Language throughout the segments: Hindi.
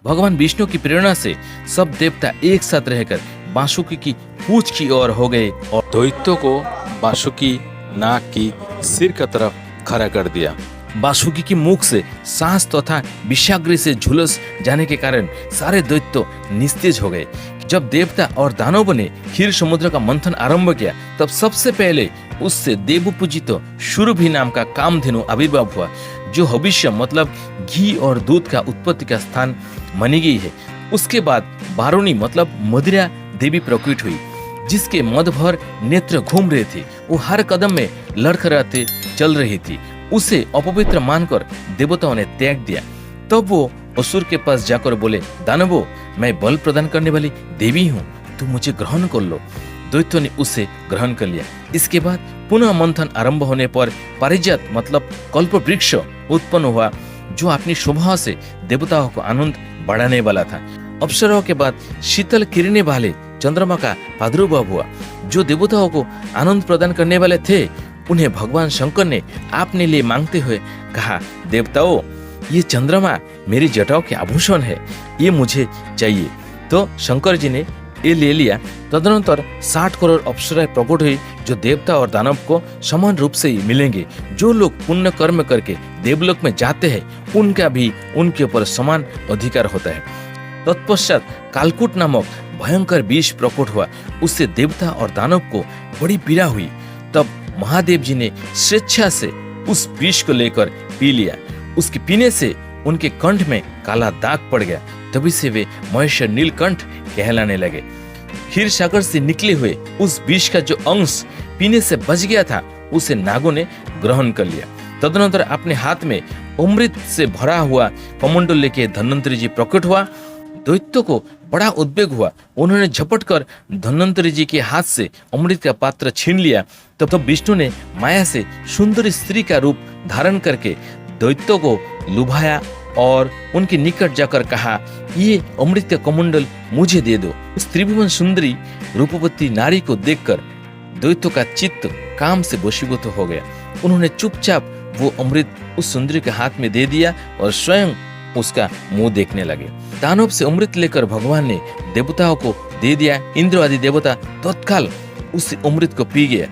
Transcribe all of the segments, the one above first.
भगवान विष्णु की प्रेरणा से सब देवता एक साथ रहकर बांसुकी की पूंछ की ओर हो गए और दैत्यों को बांसुकी नाक की सिर की तरफ खड़ा कर दिया। बांसुकी की मुख से सांस तथा विषाग्र से झुलस जाने के कारण सारे दैत्य निस्तेज हो गए। जब देवता और दानवों ने क्षीर समुद्र का मंथन आरंभ किया तब सबसे पहले उससे देवपूजित शुरभि नाम का कामधेनु आविर्भाव हुआ, जो भविष्य मतलब घी और दूध का उत्पत्ति का स्थान मानी गई है। उसके बाद बारुणी मतलब मदिरा देवी प्रकट हुई, जिसके मद भर नेत्र घूम रहे थे। वो हर कदम में लड़खड़ाते चल रही थी। उसे अपवित्र मानकर देवताओं ने त्याग दिया। तब वो असुर के पास जाकर बोले, दानवों, मैं बल प्रदान करने वाली देवी हूँ, तुम मुझे ग्रहण कर लो। दैत्यों ने उसे ग्रहण कर लिया। इसके बाद पुनः मंथन आरंभ होने पर पारिजात मतलब कल्प वृक्ष उत्पन्न हुआ, जो अपनी शोभा से देवताओं को आनंद बढ़ाने वाला था। अप्सराओं के बाद शीतल किरणें वाले चंद्रमा का प्रादुर्भाव हुआ, जो देवताओं को आनंद प्रदान करने वाले थे। उन्हें भगवान शंकर ने अपने लिए मांगते हुए कहा, देवताओं, ये चंद्रमा मेरी जटाओं के आभूषण है, ये मुझे चाहिए। तो शंकर जी ने ये ले लिया। तदनंतर 60 करोड़ अप्सराएं प्रकट हुई, जो देवता और दानव को समान रूप से ही मिलेंगे। जो लोग पुण्य कर्म करके देवलोक में जाते हैं, उनका भी उनके ऊपर समान अधिकार होता है। तत्पश्चात कालकूट नामक भयंकर विष प्रकट हुआ। उससे देवता और दानव को बड़ी पीड़ा हुई। तब महादेव जी ने स्वेच्छा से उस विष को लेकर पी लिया। उसके पीने से उनके कंठ में काला दाग पड़ गया। तभी से वे महेश्वर नीलकंठ कहलाने लगे। क्षीर सागर से निकले हुए उस विष का जो अंश पीने से बच गया था, उसे नागों ने ग्रहण कर लिया। तदनंतर अपने हाथ में अमृत से भरा हुआ कमंडल लेके धन्वंतरी जी प्रकट हुआ। दैत्यों को बड़ा उद्वेग हुआ। उन्होंने झपट कर धन्वंतरी जी के हाथ से अमृत का पात्र छीन लिया। तब विष्णु ने माया से सुंदर स्त्री का रूप धारण करके दैत्यों को लुभाया और उनके निकट जाकर कहा, ये अमृत का कमंडल मुझे दे दो। उस त्रिभुवन सुंदरी रूपवती नारी को देखकर दैत्यों का चित्त काम से वशीभूत हो गया। उन्होंने चुपचाप वो अमृत उस सुंदरी के हाथ में दे दिया और स्वयं उसका मुंह देखने लगे। दानव से अमृत लेकर भगवान ने देवताओं को दे दिया। इंद्र आदि देवता तत्काल उस अमृत को पी गया।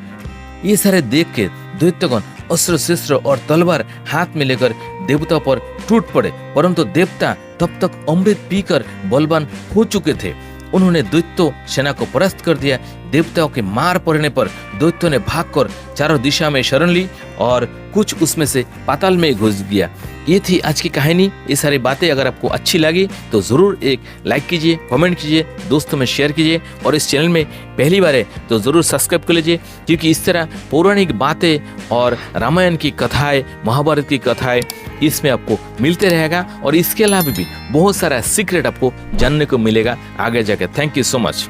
ये सारे देख के दैत्यगण अस्त्र शस्त्र और तलवार हाथ में लेकर देवताओं पर टूट पड़े, परंतु देवता तब तक अमृत पीकर बलवान हो चुके थे। उन्होंने दैत्य सेना को परास्त कर दिया। देवताओं के मार पड़ने पर दैत्यों ने भागकर चारों दिशा में शरण ली और कुछ उसमें से पाताल में घुस गया। ये थी आज की कहानी। ये सारी बातें अगर आपको अच्छी लगी तो जरूर एक लाइक कीजिए, कमेंट कीजिए, दोस्तों में शेयर कीजिए और इस चैनल में पहली बार है तो जरूर सब्सक्राइब कर लीजिए, क्योंकि इस तरह पौराणिक बातें और रामायण की कथाएं, महाभारत की कथाएं इसमें आपको मिलते रहेगा और इसके अलावा भी बहुत सारा सीक्रेट आपको जानने को मिलेगा आगे जाकर। Thank you so much.